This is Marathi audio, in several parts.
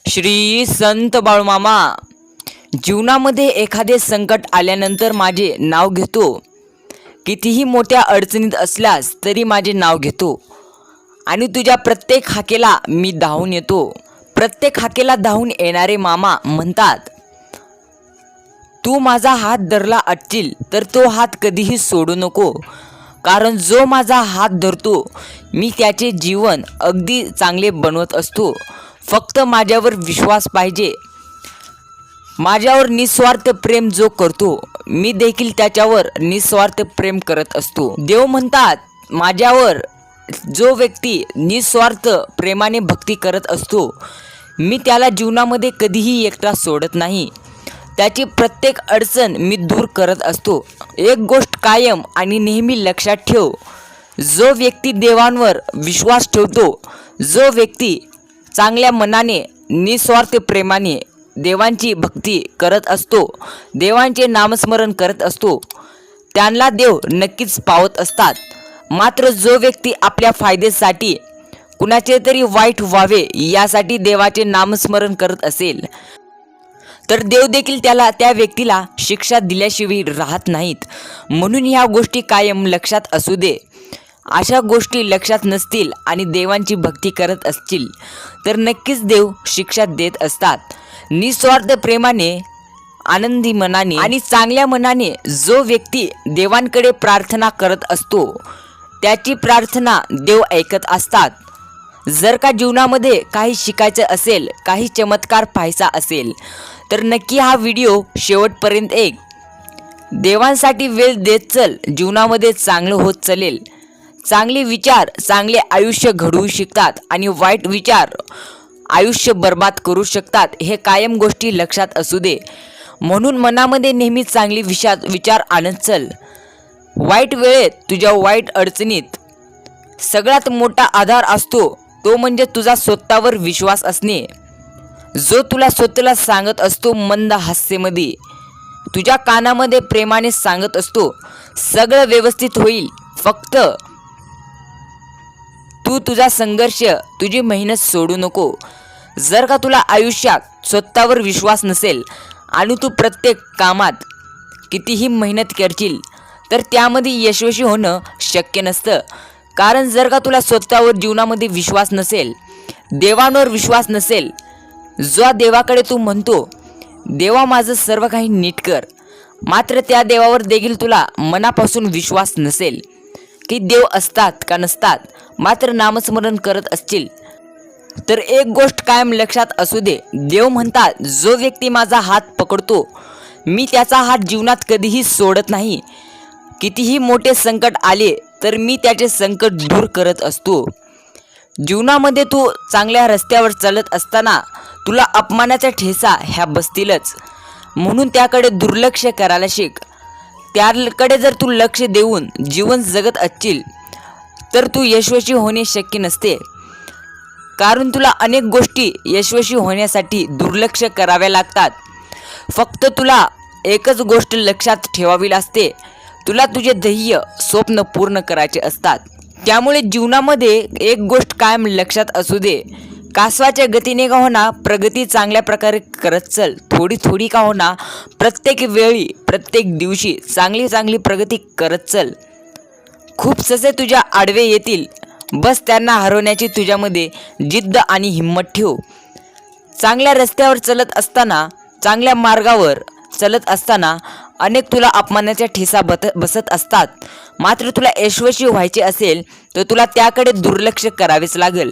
श्री संत बाळूमामा जीवनामध्ये एखादे संकट आल्यानंतर माझे नाव घेतो. कितीही मोठ्या अडचणीत असल्यास तरी माझे नाव घेतो आणि तुझ्या प्रत्येक हाकेला मी धावून येतो. प्रत्येक हाकेला धावून येणारे मामा म्हणतात, तू माझा हात धरला असशील तर तो हात कधीही सोडू नको, कारण जो माझा हात धरतो मी त्याचे जीवन अगदी चांगले बनवत असतो. फक्त माझ्यावर विश्वास पाहिजे. माझ्यावर निस्वार्थ प्रेम जो करतो मी देखील त्याच्यावर निस्वार्थ प्रेम करत असतो. देव म्हणतात, माझ्यावर जो व्यक्ती निस्वार्थ प्रेमाने भक्ती करत असतो मी त्याला जीवनामध्ये कधीही एकटा सोडत नाही. त्याची प्रत्येक अडचण मी दूर करत असतो. एक गोष्ट कायम आणि नेहमी लक्षात ठेव, जो व्यक्ती देवांवर विश्वास ठेवतो, जो व्यक्ती चांगल्या मनाने निस्वार्थ प्रेमाने देवांची भक्ती करत असतो, देवांचे नामस्मरण करत असतो, त्यांना देव नक्कीच पावत असतात. मात्र जो व्यक्ती आपल्या फायद्यासाठी कुणाचे तरी वाईट व्हावे यासाठी देवाचे नामस्मरण करत असेल तर देव देखील त्या व्यक्तीला शिक्षा दिल्याशिवाय राहत नाहीत. म्हणून ह्या गोष्टी कायम लक्षात असू दे. अशा गोष्टी लक्षात नसतील आणि देवांची भक्ती करत असतील तर नक्कीच देव शिक्षा देत असतात. निस्वार्थ प्रेमाने, आनंदी मनाने आणि चांगल्या मनाने जो व्यक्ती देवांकडे प्रार्थना करत असतो त्याची प्रार्थना देव ऐकत असतात. जर का जीवनामध्ये काही शिकायचं असेल, काही चमत्कार पाहायचा असेल तर नक्की हा व्हिडिओ शेवटपर्यंत ऐक. देवांसाठी वेळ देत चल, जीवनामध्ये चांगलं होत चालेल. चांगले विचार चांगले आयुष्य घडवू शकतात आणि वाईट विचार आयुष्य बर्बाद करू शकतात. हे कायम गोष्टी लक्षात असू दे. म्हणून मनामध्ये नेहमी चांगली विचार आणत चल. वाईट वेळेत, तुझ्या वाईट अडचणीत सगळ्यात मोठा आधार असतो तो म्हणजे तुझा स्वतःवर विश्वास असणे. जो तुला स्वतःला सांगत असतो मंद हास्यमध्ये, तुझ्या कानामध्ये प्रेमाने सांगत असतो, सगळं व्यवस्थित होईल, फक्त तू तुझा संघर्ष, तुझी मेहनत सोडू नको. जर का तुला आयुष्यात स्वतःवर विश्वास नसेल आणि तू प्रत्येक कामात कितीही मेहनत करशील तर त्यामध्ये यशस्वी होणं शक्य नसतं. कारण जर का तुला स्वतःवर जीवनामध्ये विश्वास नसेल, देवांवर विश्वास नसेल, जो देवाकडे तू म्हणतो, देवा माझं सर्व काही नीट कर, मात्र त्या देवावर देखील तुला मनापासून विश्वास नसेल की देव असतात का नसतात, मात्र नामस्मरण करत असतील तर एक गोष्ट कायम लक्षात असू दे. देव म्हणतात, जो व्यक्ती माझा हात पकडतो मी त्याचा हात जीवनात कधीही सोडत नाही. कितीही मोठे संकट आले तर मी त्याचे संकट दूर करत असतो. जीवनामध्ये तू चांगल्या रस्त्यावर चालत असताना तुला अपमानाचा ठेसा ह्या बसतीलच, म्हणून त्याकडे दुर्लक्ष करायला शिक. त्याकडे जर तू लक्ष देऊन जीवन जगत असशील तर तू यशस्वी होणे शक्य नसते. कारण तुला अनेक गोष्टी यशस्वी होण्यासाठी दुर्लक्ष कराव्या लागतात. फक्त तुला एकच गोष्ट लक्षात ठेवावी लागते, तुला तुझे ध्येय स्वप्न पूर्ण करायचे असतात. त्यामुळे जीवनामध्ये एक गोष्ट कायम लक्षात असू दे, कासवाच्या गतीने का होना प्रगती चांगल्या प्रकारे करत चल. थोडी थोडी का होना प्रत्येक वेळी, प्रत्येक दिवशी चांगली प्रगती करत चल. खूप ससे तुझ्या आडवे येतील, बस त्यांना हरवण्याची तुझ्यामध्ये जिद्द आणि हिंमत ठेव. चांगल्या रस्त्यावर चलत असताना, चांगल्या मार्गावर चलत असताना अनेक तुला अपमानाच्या ठेसा बसत असतात. मात्र तुला यशस्वी व्हायचे असेल तर तुला त्याकडे दुर्लक्ष करावेच लागेल.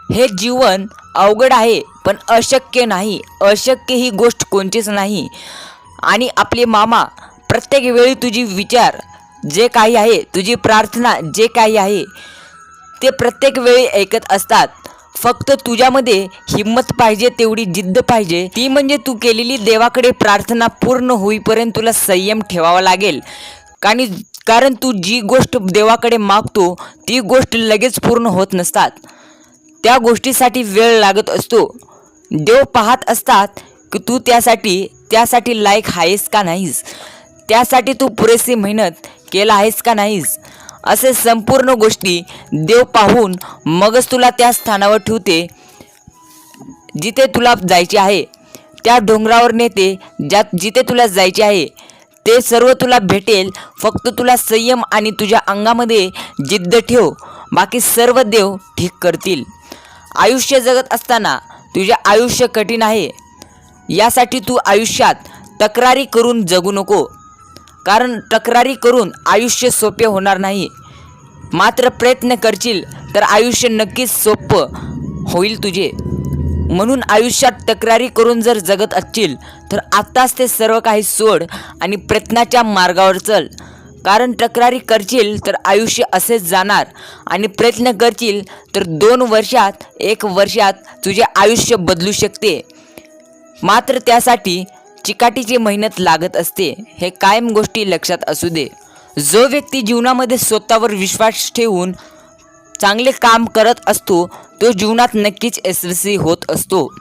हे जीवन अवघड आहे पण अशक्य नाही. अशक्य ही गोष्ट कोणतीच नाही. आणि आपले मामा प्रत्येक वेळी तुझी विचार जे काही आहे, तुझी प्रार्थना जे काही आहे ते प्रत्येक वेळी ऐकत असतात. फक्त तुझ्यामध्ये हिम्मत पाहिजे, तेवढी जिद्द पाहिजे. ती म्हणजे तू केलेली देवाकडे प्रार्थना पूर्ण होईपर्यंत तुला संयम ठेवावा लागेल. कारण तू जी गोष्ट देवाकडे मागतो ती गोष्ट लगेच पूर्ण होत नसतात. त्या गोष्टीसाठी वेळ लागत असतो. देव पाहत असतात की तू त्यासाठी लायक आहेस का नाहीस, त्यासाठी तू पुरेशी मेहनत केला आहेस का नाहीस. असे संपूर्ण गोष्टी देव पाहून मगच तुला त्या स्थानावर ठेवते. जिथे तुला जायचे आहे त्या डोंगरावर नेते, जिथे तुला जायचे आहे ते सर्व तुला भेटेल. फक्त तुला संयम आणि तुझ्या अंगामध्ये जिद्द ठेव, बाकी सर्व देव ठीक करतील. आयुष्य जगत असताना तुझे आयुष्य कठीण आहे, यासाठी तू आयुष्यात तक्रारी करून जगू नको, कारण तक्रारी करून आयुष्य सोपे होणार नाही. मात्र प्रयत्न करशील तर आयुष्य नक्कीच सोपं होईल तुझे. म्हणून आयुष्यात तक्रारी करून जर जगत असशील तर आत्ताच ते सर्व काही सोड आणि प्रयत्नाच्या मार्गावर चल. कारण तक्रारी करशील तर आयुष्य असेच जाणार आणि प्रयत्न करशील तर 2 वर्षात 1 वर्षात तुझे आयुष्य बदलू शकते. मात्र त्यासाठी चिकाटीची मेहनत लागत असते, हे कायम गोष्टी लक्षात असू दे. जो व्यक्ती जीवनामध्ये स्वतःवर विश्वास ठेवून चांगले काम करत असतो तो जीवनात नक्कीच यशस्वी होत असतो.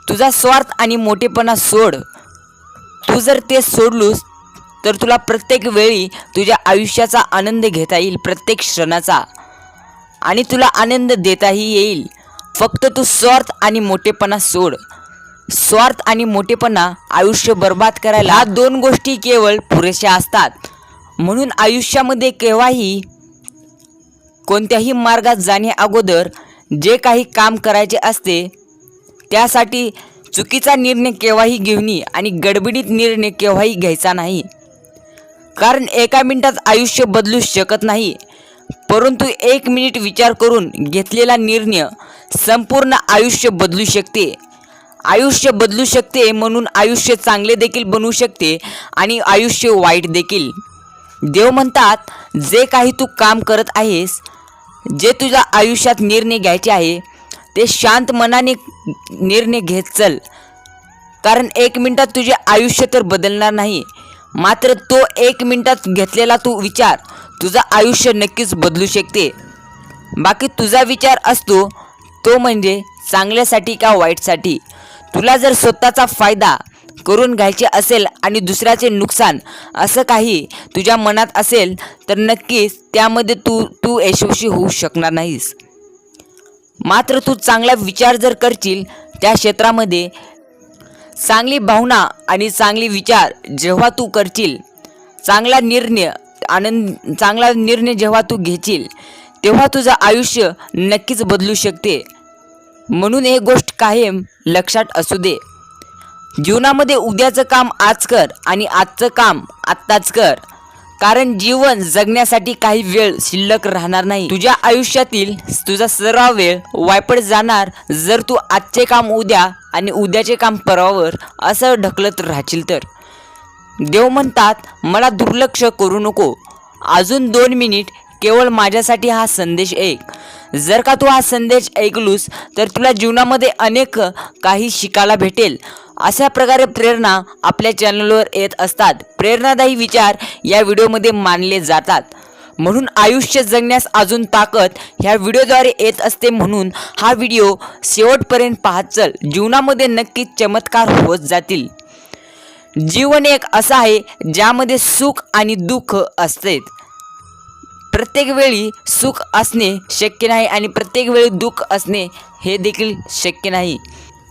तुझा स्वार्थ आणि मोठेपणा सोड. तू जर ते सोडलूस तर तुला प्रत्येक वेळी तुझ्या आयुष्याचा आनंद घेता येईल, प्रत्येक क्षणाचा, आणि तुला आनंद देताही येईल. फक्त तू स्वार्थ आणि मोठेपणा सोड. स्वार्थ आणि मोठेपणा आयुष्य बर्बाद करायला ह्या 2 गोष्टी केवळ पुरेशा असतात. म्हणून आयुष्यामध्ये केव्हाही कोणत्याही मार्गात जाणे अगोदर जे काही काम करायचे असते त्यासाठी चुकीचा निर्णय केव्हाही घेऊ नये आणि गडबडीत निर्णय केव्हाही घ्यायचा नाही. कारण एका मिनिटात आयुष्य बदलू शकत नाही, परंतु 1 मिनिट विचार करून घेतलेला निर्णय संपूर्ण आयुष्य बदलू शकते. आयुष्य बदलू शकते म्हणून आयुष्य चांगले देखील बनवू शकते आणि आयुष्य वाईट देखील. देव म्हणतात, जे काही तू काम करत आहेस, जे तुझ्या आयुष्यात निर्णय घ्यायचे आहे ते शांत मनाने निर्णय घेत चल. कारण 1 मिनिटात तुझे आयुष्य तर बदलणार नाही, मात्र तो 1 मिनिटात घेतलेला तू विचार तुझं आयुष्य नक्कीच बदलू शकते. बाकी तुझा विचार असतो तो म्हणजे चांगल्यासाठी का वाईटसाठी. तुला जर स्वतःचा फायदा करून घ्यायचे असेल आणि दुसऱ्याचे नुकसान असं काही तुझ्या मनात असेल तर नक्कीच त्यामध्ये तू यशस्वी होऊ शकणार नाहीस. मात्र तू चांगला विचार जर करशील, त्या क्षेत्रामध्ये चांगली भावना आणि चांगली विचार जेव्हा तू करशील, चांगला निर्णय जेव्हा तू घेशील तेव्हा तुझं आयुष्य नक्कीच बदलू शकते. म्हणून एक गोष्ट कायम लक्षात असू दे, जीवनामध्ये उद्याचं काम आज कर आणि आजचं काम आत्ताच कर. कारण जीवन जगण्यासाठी काही वेळ शिल्लक राहणार नाही. तुझ्या आयुष्यातील तुझा सर्व वेळ वायपट जाणार जर तू आजचे काम उद्या आणि उद्याचे काम परवावर असं ढकलत राहशील तर. देव म्हणतात, मला दुर्लक्ष करू नको. अजून 2 मिनिट केवळ माझ्यासाठी हा संदेश ऐक. जर का तू हा संदेश ऐकलूस तर तुला जीवनामध्ये अनेक काही शिकायला भेटेल. अशा प्रकारे प्रेरणा आपल्या चॅनलवर येत असतात. प्रेरणादायी विचार या व्हिडिओमध्ये मानले जातात. म्हणून आयुष्य जगण्यास अजून ताकद ह्या व्हिडिओद्वारे येत असते. म्हणून हा व्हिडिओ शेवटपर्यंत पाहत चल. जीवनामध्ये नक्कीच चमत्कार होत जातील. जीवन एक असं आहे ज्यामध्ये सुख आणि दुःख असते. प्रत्येक वेळी सुख असणे शक्य नाही आणि प्रत्येक वेळी दुःख असणे हे देखील शक्य नाही.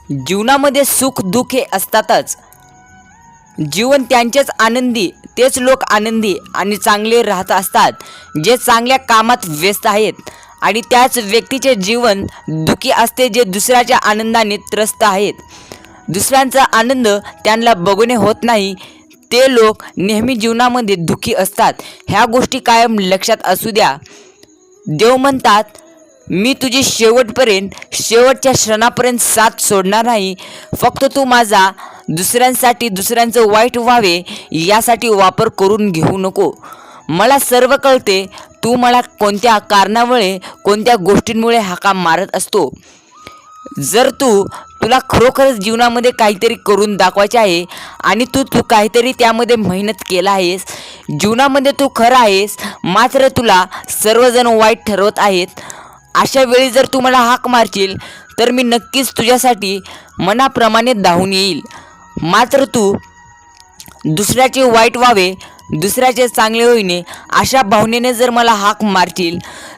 जीवनामध्ये सुख दुःख हे असतातच. जीवन त्यांचेच आनंदी, तेच लोक आनंदी आणि चांगले राहत असतात जे चांगल्या कामात व्यस्त आहेत, आणि त्याच व्यक्तीचे जीवन दुःखी असते जे दुसऱ्याच्या आनंदाने त्रस्त आहेत. दुसऱ्यांचा आनंद त्यांना बघणे होत नाही, ते लोक नेहमी जीवनामध्ये दुःखी असतात. ह्या गोष्टी कायम लक्षात असू द्या. देव म्हणतात, मी तुझी शेवटपर्यंत, शेवटच्या क्षणापर्यंत साथ सोडणार नाही. फक्त तू माझा दुसऱ्यांसाठी, दुसऱ्यांचं वाईट व्हावे यासाठी वापर करून घेऊ नको. मला सर्व कळते. तू मला कोणत्या कारणामुळे, कोणत्या गोष्टींमुळे हाका मारत असतो. जर तुला खरोखरच जीवनामध्ये काहीतरी करून दाखवायचे आहे आणि तू काहीतरी त्यामध्ये मेहनत केला आहेस, जीवनामध्ये तू खरा आहेस, मात्र तुला सर्वजण वाईट ठरवत आहेत, अशा वेळी जर तू मला हाक मारशील तर मी नक्कीच तुझ्यासाठी मनाप्रमाणे धावून येईल. मात्र तू दुसऱ्याचे वाईट व्हावे दुसऱ्याचे चांगले होईने अशा भावनेने जर मला हाक मारतील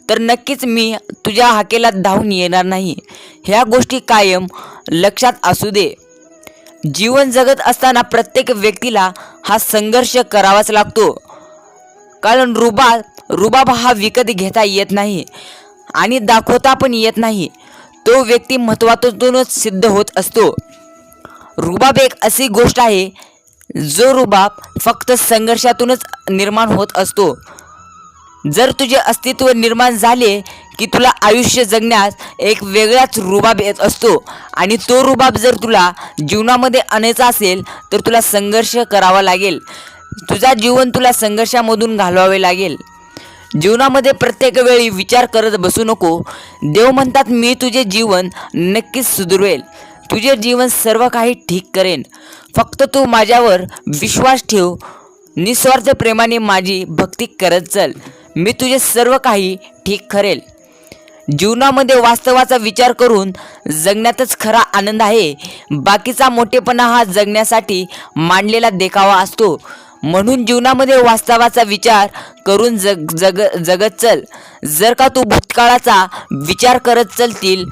तर नक्कीच मी तुझ्या हाकेला धावून येणार नाही. ह्या गोष्टी कायम लक्षात असू दे. जीवन जगत असताना प्रत्येक व्यक्तीला हा संघर्ष करावाच लागतो. कारण रुबाब हा विकत घेता येत नाही आणि दाखवता पण येत नाही. तो व्यक्ती महत्त्वातूनच सिद्ध होत असतो. रुबाब एक अशी गोष्ट आहे जो रुबाब फक्त संघर्षातूनच निर्माण होत असतो. जर तुझे अस्तित्व निर्माण झाले की तुला आयुष्य जगण्यास एक वेगळाच रुबाब येत असतो आणि तो रुबाब जर तुला जीवनामध्ये आणायचा असेल तर तुला संघर्ष करावा लागेल. तुझा जीवन तुला संघर्षामधून घालवावे लागेल. जीवनामध्ये प्रत्येक वेळी विचार करत बसू नको. देव म्हणतात मी तुझे जीवन नक्कीच सुधरवेल. तुझे जीवन सर्व काही ठीक करेन. फक्त तू माझ्यावर विश्वास ठेव. निस्वार्थ प्रेमाने माझी भक्ती करत चल. मी तुझे सर्व काही ठीक करेल. जीवनामध्ये वास्तवाचा विचार करून जगण्यातच खरा आनंद आहे. बाकीचा मोठेपणा हा जगण्यासाठी मांडलेला देखावा असतो. म्हणून जीवनामध्ये वास्तवाचा विचार करून जगत चल. जर का तू भूतकाळाचा विचार करत चलतील,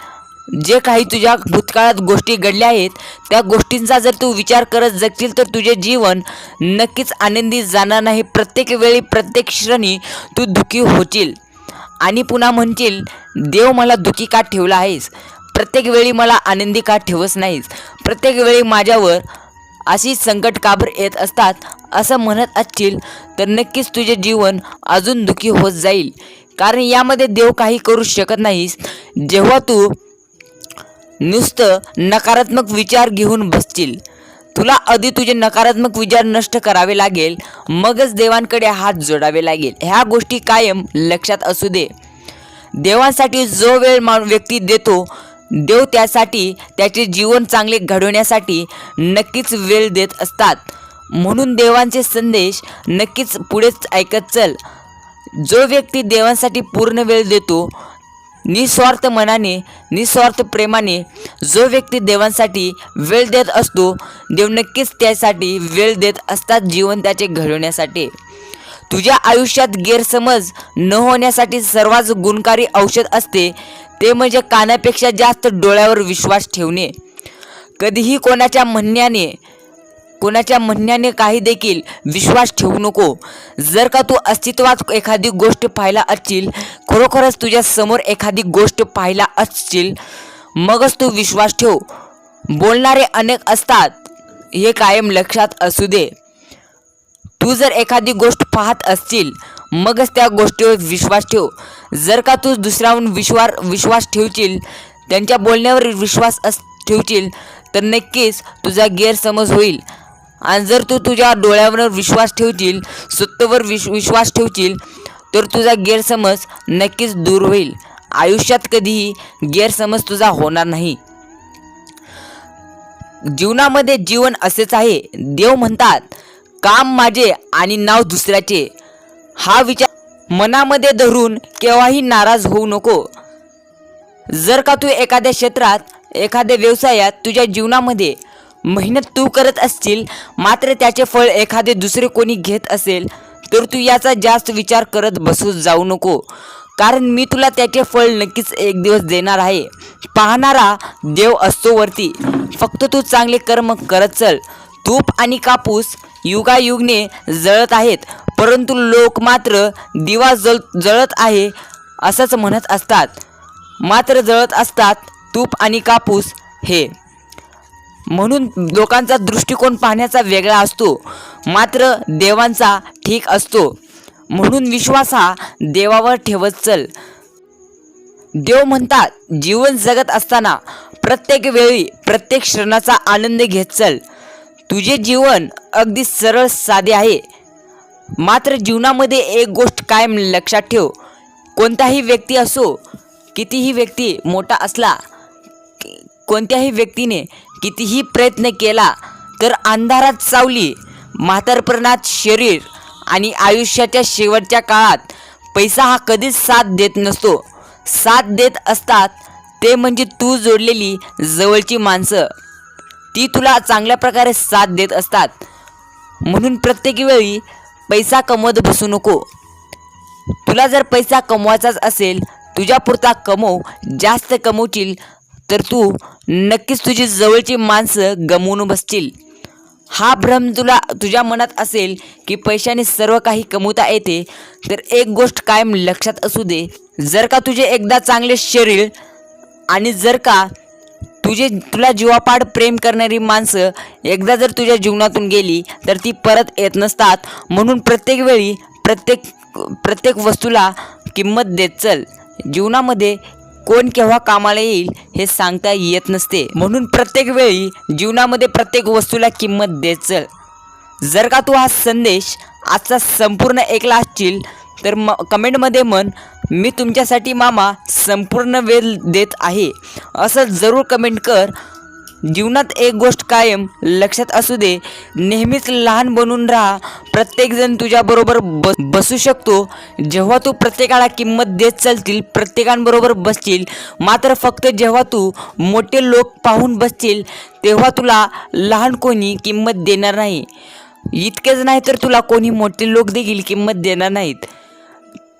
जे काही तुझ्या भूतकाळात गोष्टी घडल्या आहेत त्या गोष्टींचा जर तू विचार करत जगतील तर तुझे जीवन नक्कीच आनंदी जाणार नाही. प्रत्येक वेळी प्रत्येक क्षणी तू दुःखी होशील आणि पुन्हा म्हणशील देव मला दुःखी का ठेवला आहेस. प्रत्येक वेळी मला आनंदी का ठेवत नाहीस. प्रत्येक वेळी माझ्यावर अशी संकट का बरं येत असतात असं म्हणत असशील तर नक्कीच तुझे जीवन अजून दुःखी होत जाईल. कारण यामध्ये देव काही करू शकत नाहीस. जेव्हा तू नुसतं नकारात्मक विचार घेऊन बसतील, तुला आधी तुझे नकारात्मक विचार नष्ट करावे लागेल, मगच देवांकडे हात जोडावे लागेल. ह्या गोष्टी कायम लक्षात असू दे. देवांसाठी जो वेळ व्यक्ती देतो, देव त्यासाठी त्याचे जीवन चांगले घडवण्यासाठी नक्कीच वेळ देत असतात. म्हणून देवांचे संदेश नक्कीच पुढेच ऐकत चल. जो व्यक्ती देवांसाठी पूर्ण वेळ देतो, निस्वार्थ मनाने निस्वार्थ प्रेमाने जो व्यक्ती देवांसाठी वेळ देत असतो, देव नक्कीच त्यासाठी वेळ देत असतात जीवन त्याचे घडवण्यासाठी. तुझ्या आयुष्यात गैरसमज न होण्यासाठी सर्वात गुणकारी औषध असते ते म्हणजे कानापेक्षा जास्त डोळ्यावर विश्वास ठेवणे. कधीही कोणाच्या म्हणण्याने काही देखील विश्वास ठेवू नको. जर का तू अस्तित्वात एखादी गोष्ट पाहायला असशील, खरोखरच तुझ्या समोर एखादी गोष्ट पाहायला असशील, मगच तू विश्वास ठेव. बोलणारे अनेक असतात हे कायम लक्षात असू दे. तू जर एखादी गोष्ट पाहत असशील मगच त्या गोष्टीवर विश्वास ठेव. जर का तू दुसऱ्यावर विश्वास ठेवशील, त्यांच्या बोलण्यावर विश्वास ठेवशील तर नक्कीच तुझा गैरसमज होईल. आणि जर तू तुझ्या डोळ्यावर विश्वास ठेवशील, स्वतःवर विश्वास ठेवशील तर तुझा गैरसमज नक्कीच दूर होईल. आयुष्यात कधीही गैरसमज तुझा होणार नाही. जीवनामध्ये जीवन असेच आहे. देव म्हणतात काम माझे आणि नाव दुसऱ्याचे. हा विचार मनामध्ये धरून केव्हाही नाराज होऊ नको. जर का तू एखाद्या क्षेत्रात, एखाद्या व्यवसायात, तुझ्या जीवनामध्ये मेहनत तू करत असशील, मात्र त्याचे फळ एखादे दुसरे कोणी घेत असेल तर तू याचा जास्त विचार करत बसू जाऊ नको. कारण मी तुला त्याचे फळ नक्कीच एक दिवस देणार आहे. पाहणारा देव असतो वरती. फक्त तू चांगले कर्म करत चल. तूप आणि कापूस युगायुगने जळत आहेत, परंतु लोक मात्र दिवा जळत आहे असंच म्हणत असतात. मात्र जळत असतात तूप आणि कापूस हे. म्हणून लोकांचा दृष्टिकोन पाहण्याचा वेगळा असतो, मात्र देवांचा ठीक असतो. म्हणून विश्वास हा देवावर ठेवत चल. देव म्हणतात जीवन जगत असताना प्रत्येक वेळी प्रत्येक क्षणाचा आनंद घेत चल. तुझे जीवन अगदी सरळ साधे आहे, मात्र जीवनामध्ये एक गोष्ट कायम लक्षात ठेव. कोणताही व्यक्ती असो, कितीही व्यक्ती मोठा असला, कोणत्याही व्यक्तीने कितीही प्रयत्न केला तर अंधारात सावली, म्हातारपणात शरीर आणि आयुष्याच्या शेवटच्या काळात पैसा हा कधीच साथ देत नसतो. साथ देत असतात ते म्हणजे तू जोडलेली जवळची माणसं. ती तुला चांगल्या प्रकारे साथ देत असतात. म्हणून प्रत्येक वेळी पैसा कमवत बसू नको. तुला जर पैसा कमवायचाच असेल, तुझ्यापुरता कमव. जास्त कमवशील तर तू नक्कीच तुझी जवळची माणसं गमवून बसशील. हा भ्रम तुझ्या मनात असेल की पैशाने सर्व काही कमवता येते, तर एक गोष्ट कायम लक्षात असू दे. जर का तुझे एकदा चांगले शरीर आणि जर का तुला जीवापाड प्रेम करणारी माणसं एकदा जर तुझ्या जीवनातून गेली तर ती परत येत नसतात. म्हणून प्रत्येक वेळी प्रत्येक वस्तूला किंमत देत चल. जीवनामध्ये कोण केव्हा कामाला येईल हे सांगता येत नसते. म्हणून प्रत्येक वेळी जीवनामध्ये प्रत्येक वस्तूला किंमत देत चल. जर का तू हा संदेश आजचा संपूर्ण ऐकला असशील तर कमेंटमध्ये म्हण, मी तुमच्यासाठी मामा संपूर्ण वेळ देत आहे, असं जरूर कमेंट कर. जीवनात एक गोष्ट कायम लक्षात असू दे, नेहमीच लहान बनून राहा. प्रत्येकजण तुझ्याबरोबर बसू शकतो. जेव्हा तू प्रत्येकाला किंमत देत चालतील, प्रत्येकांबरोबर बसशील, मात्र फक्त जेव्हा तू मोठे लोक पाहून बसशील तेव्हा तुला लहान कोणी किंमत देणार नाही. इतकेच नाही तर तुला कोणी मोठे लोक देखील किंमत देणार नाहीत.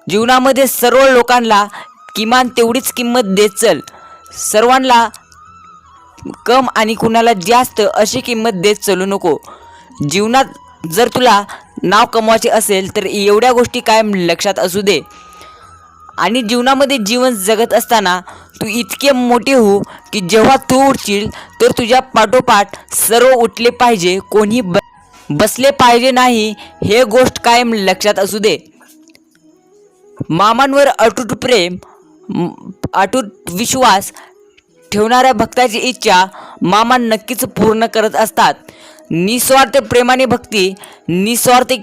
जीवनामध्ये सर्व लोकांना किमान तेवढीच किंमत देत चल. सर्वांना कम आणि कुणाला जास्त अशी किंमत देत चलू नको. जीवनात जर तुला नाव कमवायचे असेल तर एवढ्या गोष्टी कायम लक्षात असू दे. आणि जीवनामध्ये जीवन जगत असताना तू इतके मोठे हो की जेव्हा तू उठशील तर तुझ्या पाठोपाठ सर्व उठले पाहिजे, कोणी बसले पाहिजे नाही, हे गोष्ट कायम लक्षात असू दे. मामांवर अटूट प्रेम, अटूट विश्वास ठेवणाऱ्या भक्ताची इच्छा मामा नक्कीच पूर्ण करत असतात. निस्वार्थ प्रेमाने भक्ती, निस्वार्थ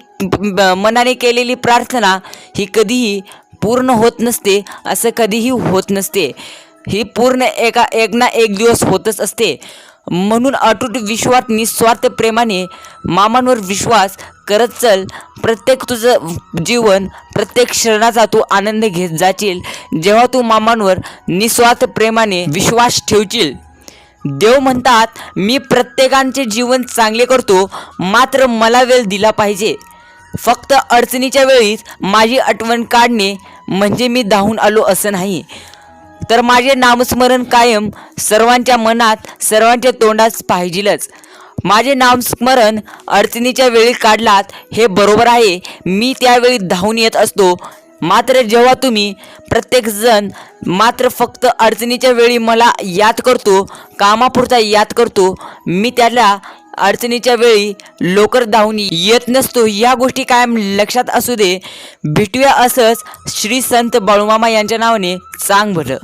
मनाने केलेली प्रार्थना ही कधीही पूर्ण होत नसते. असं कधीही होत नसते. ही पूर्ण एक ना एक दिवस होतच असते. म्हणून अटूट विश्वास, निस्वार्थ प्रेमाने मामांवर विश्वास करत चल. प्रत्येक तुझं जीवन, प्रत्येक क्षणाचा तू आनंद घेत जाशील जेव्हा तू मामांवर निस्वार्थ प्रेमाने विश्वास ठेवशील. देव म्हणतात, मी प्रत्येकांचे जीवन चांगले करतो, मात्र मला वेळ दिला पाहिजे. फक्त अडचणीच्या वेळीच माझी आठवण काढणे म्हणजे मी धावून आलो असं नाही, तर माझे नामस्मरण कायम सर्वांच्या मनात, सर्वांच्या तोंडात पाहिजेलच. माझे नामस्मरण अडचणीच्या वेळी काढलात हे बरोबर आहे, मी त्यावेळी धावून येत असतो. मात्र जेव्हा तुम्ही प्रत्येकजण मात्र फक्त अडचणीच्या वेळी मला याद करतो, कामापुरता याद करतो, मी त्याला अडचणीच्या वेळी लवकर धावून येत नसतो, या गोष्टी कायम लक्षात असू दे. भेटूया असंच श्री संत बाळूमामा यांच्या नावाने. सांग बरं.